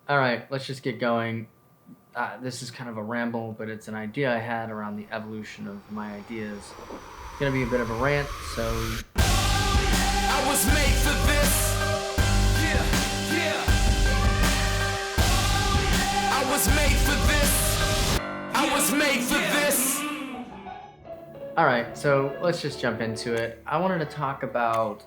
All right, let's just get going. This is kind of a ramble, but it's an idea I had around the evolution of my ideas. It's gonna be a bit of a rant, so I was made for this. Yeah, yeah. I was made for this. I was made for this. all right, so let's just jump into it. I wanted to talk about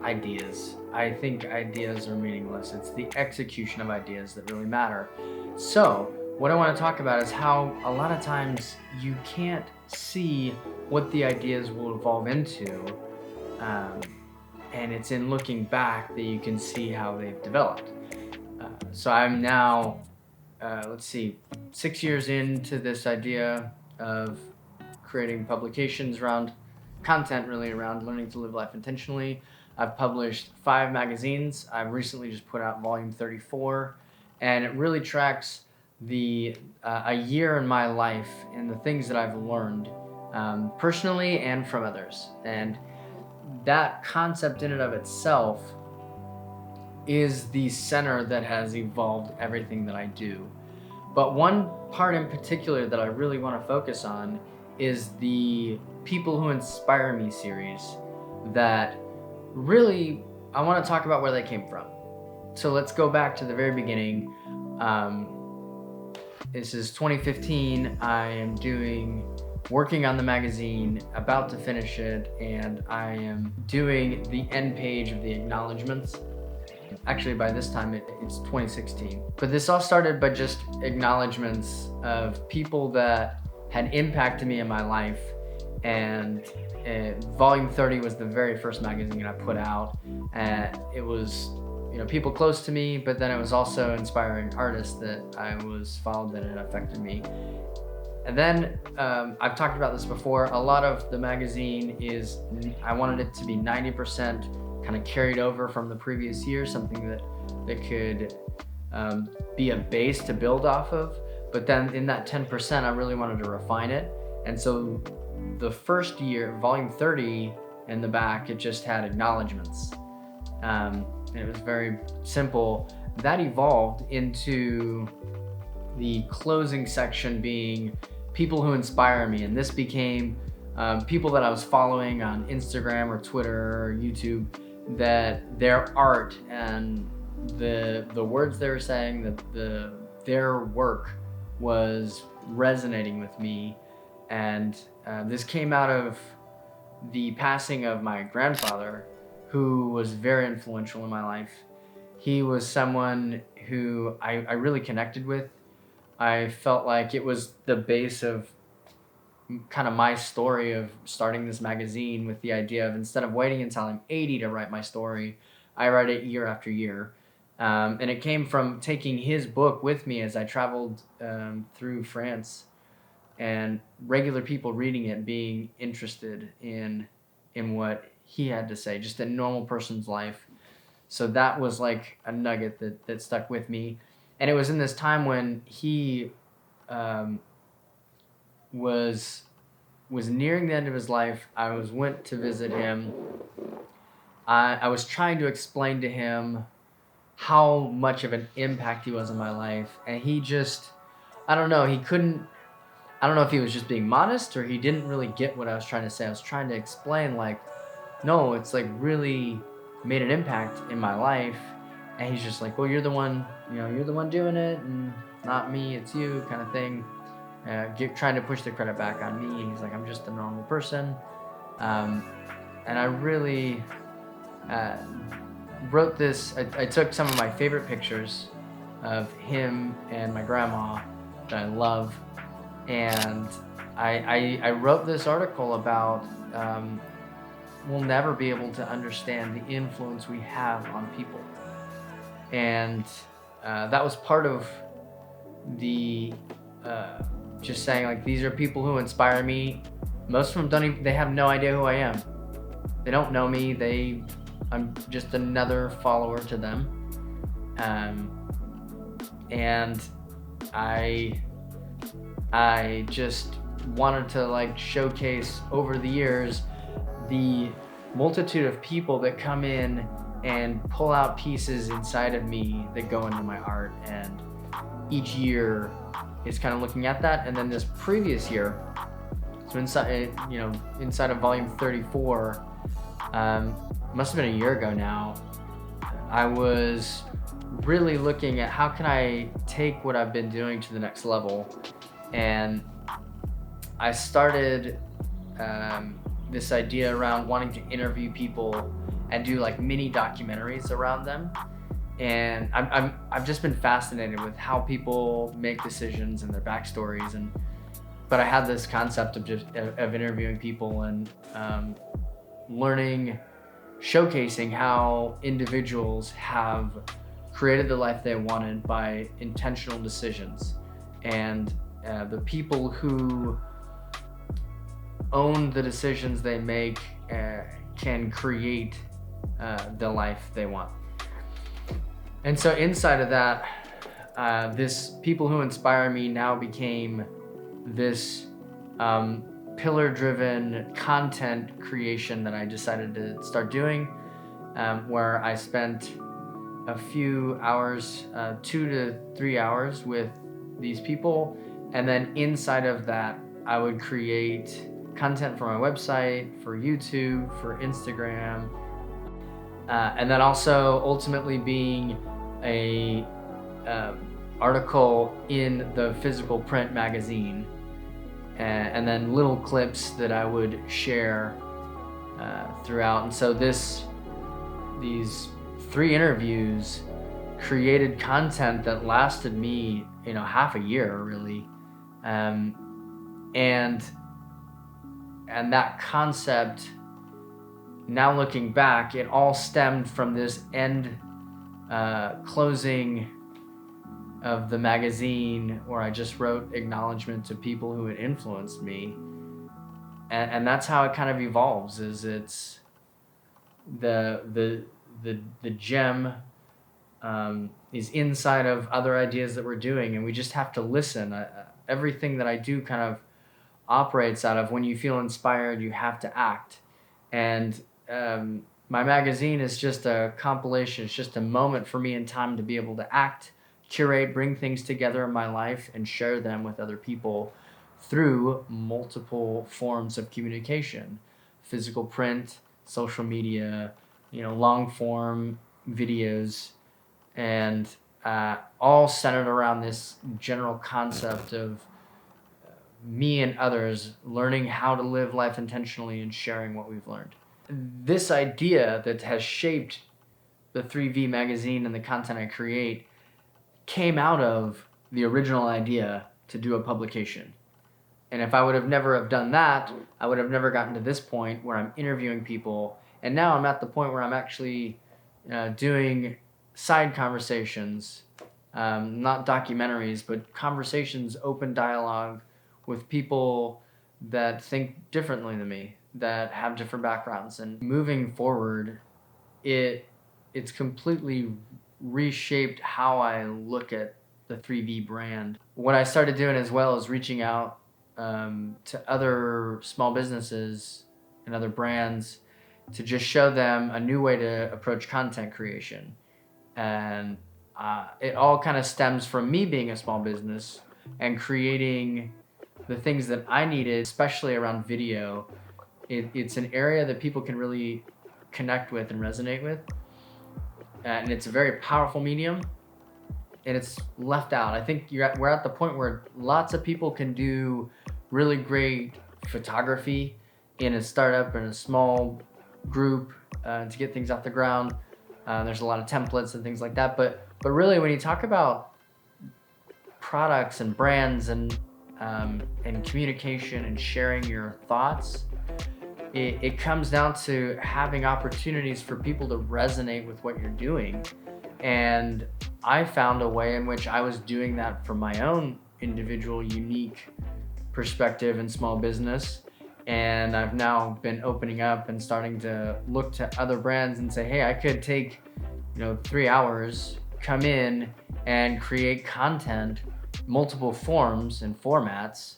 ideas. I think ideas are meaningless. It's the execution of ideas that really matter. So, what I want to talk about is how a lot of times you can't see what the ideas will evolve into. Um, and it's in looking back that you can see how they've developed. So I'm now, 6 years into this idea of creating publications around content, really around learning to live life intentionally. I've published 5 magazines. I've recently just put out volume 34, and it really tracks the a year in my life and the things that I've learned personally and from others. And that concept in and of itself is the center that has evolved everything that I do. But one part in particular that I really want to focus on is the People Who Inspire Me series that really I want to talk about where they came from. So let's go back to the very beginning. This is 2015. I am working on the magazine, about to finish it, and I am doing the end page of the acknowledgments. Actually, by this time, it's 2016. But this all started by just acknowledgments of people that had impacted me in my life. And volume 30 was the very first magazine I put out. And it was, people close to me, but then it was also inspiring artists that I was followed that had affected me. And then I've talked about this before. A lot of the magazine I wanted it to be 90% kind of carried over from the previous year, something that could be a base to build off of. But then in that 10%, I really wanted to refine it. And so the first year, volume 30 in the back, it just had acknowledgments. And it was very simple. That evolved into the closing section being People Who Inspire Me. And this became people that I was following on Instagram or Twitter or YouTube, that their art and the words they were saying, their work was resonating with me. And this came out of the passing of my grandfather, who was very influential in my life. He was someone who I really connected with. I felt like it was the base of kind of my story of starting this magazine, with the idea of, instead of waiting until I'm 80 to write my story, I write it year after year. And it came from taking his book with me as I traveled through France, and regular people reading it being interested in what he had to say, just a normal person's life. So that was like a nugget that stuck with me. And it was in this time when he was nearing the end of his life. I went to visit him. I was trying to explain to him how much of an impact he was in my life, and he just, I don't know if he was just being modest or he didn't really get what I was trying to say. I was trying to explain, like, no, it's like really made an impact in my life. And he's just like, well, you're the one doing it, and not me, it's you, kind of thing. Trying to push the credit back on me. He's like, I'm just a normal person. And I really wrote this. I took some of my favorite pictures of him and my grandma that I love, and I wrote this article about we'll never be able to understand the influence we have on people. And that was part of the just saying, like, these are people who inspire me. Most of them they have no idea who I am. They don't know me. I'm just another follower to them. And I just wanted to, like, showcase over the years the multitude of people that come in and pull out pieces inside of me that go into my art. And each year is kind of looking at that. And then this previous year, so inside of volume 34, must have been a year ago now, I was really looking at how can I take what I've been doing to the next level. And I started this idea around wanting to interview people and do like mini documentaries around them. And I've just been fascinated with how people make decisions and their backstories. But I had this concept of interviewing people and showcasing how individuals have created the life they wanted by intentional decisions, and the people who own the decisions they make can create the life they want. And so inside of that, this people who inspire me now became this pillar-driven content creation that I decided to start doing, where I spent a few hours, 2 to 3 hours with these people. And then inside of that, I would create content for my website, for YouTube, for Instagram, and then also ultimately being a article in the physical print magazine, and then little clips that I would share throughout. And so these 3 interviews created content that lasted me, half a year really, and that concept, now looking back, it all stemmed from this closing of the magazine, where I just wrote acknowledgement to people who had influenced me. And that's how it kind of evolves, is it's the gem is inside of other ideas that we're doing, and we just have to listen. Everything that I do kind of operates out of, when you feel inspired, you have to act. And my magazine is just a compilation. It's just a moment for me in time to be able to act, curate, bring things together in my life, and share them with other people through multiple forms of communication: physical print, social media, long form videos, and all centered around this general concept of me and others learning how to live life intentionally and sharing what we've learned. This idea that has shaped the 3V magazine and the content I create came out of the original idea to do a publication. And if I would have never have done that, I would have never gotten to this point where I'm interviewing people. And now I'm at the point where I'm actually doing side conversations, not documentaries, but conversations, open dialogue with people that think differently than me, that have different backgrounds. And moving forward, it's completely reshaped how I look at the 3V brand. What I started doing as well is reaching out to other small businesses and other brands to just show them a new way to approach content creation. And it all kind of stems from me being a small business and creating the things that I needed, especially around video. It's an area that people can really connect with and resonate with. And it's a very powerful medium, and it's left out. I think we're at the point where lots of people can do really great photography in a startup, in a small group, to get things off the ground. There's a lot of templates and things like that. But really, when you talk about products and brands and communication and sharing your thoughts, it comes down to having opportunities for people to resonate with what you're doing. And I found a way in which I was doing that from my own individual, unique perspective in small business. And I've now been opening up and starting to look to other brands and say, hey, I could take 3 hours, come in and create content, multiple forms and formats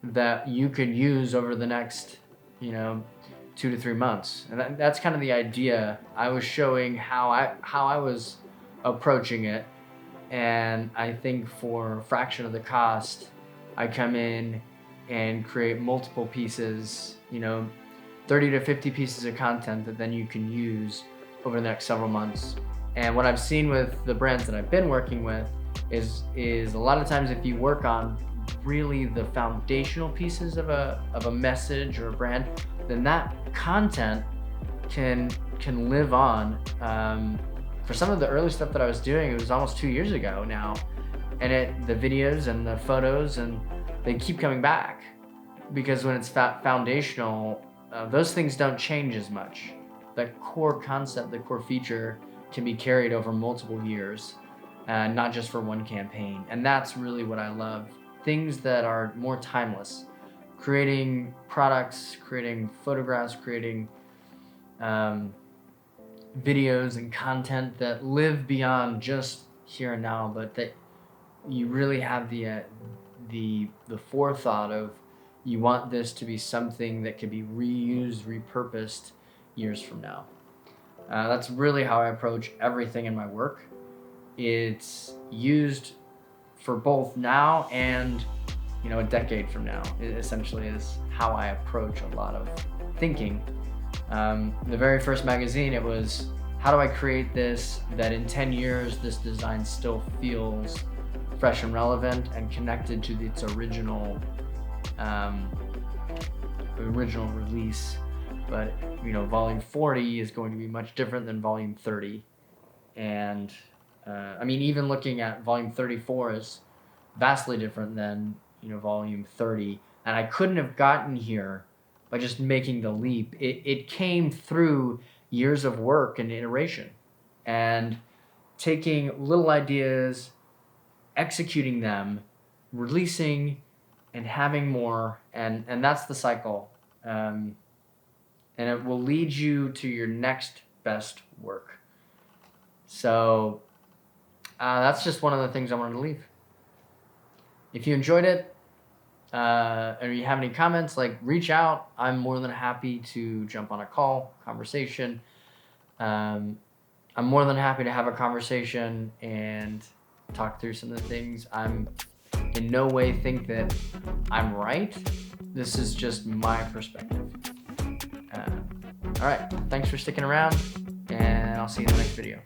that you could use over the next 2 to 3 months. And that's kind of the idea. I was showing how I was approaching it. And I think for a fraction of the cost, I come in and create multiple pieces, 30 to 50 pieces of content that then you can use over the next several months. And what I've seen with the brands that I've been working with is a lot of times if you work on really the foundational pieces of a message or a brand, then that content can live on. For some of the early stuff that I was doing, it was almost 2 years ago now, and the videos and the photos, and they keep coming back, because when it's foundational, those things don't change as much. That core concept, the core feature, can be carried over multiple years, not just for one campaign. And that's really what I love. Things that are more timeless. Creating products, creating photographs, creating videos and content that live beyond just here and now, but that you really have the forethought of, you want this to be something that could be reused, repurposed years from now. That's really how I approach everything in my work. It's used for both now and a decade from now. It essentially is how I approach a lot of thinking. The very first magazine, it was, how do I create this that in 10 years this design still feels fresh and relevant and connected to its original release. But volume 40 is going to be much different than volume 30. And even looking at volume 34 is vastly different than volume 30. And I couldn't have gotten here by just making the leap. It came through years of work and iteration, and taking little ideas, executing them, releasing, and having more, and that's the cycle. And it will lead you to your next best work. So that's just one of the things I wanted to leave. If you enjoyed it, or you have any comments, reach out. I'm more than happy to jump on a call, conversation. I'm more than happy to have a conversation and talk through some of the things. I'm in no way think that I'm right. This is just my perspective. All right, thanks for sticking around, and I'll see you in the next video.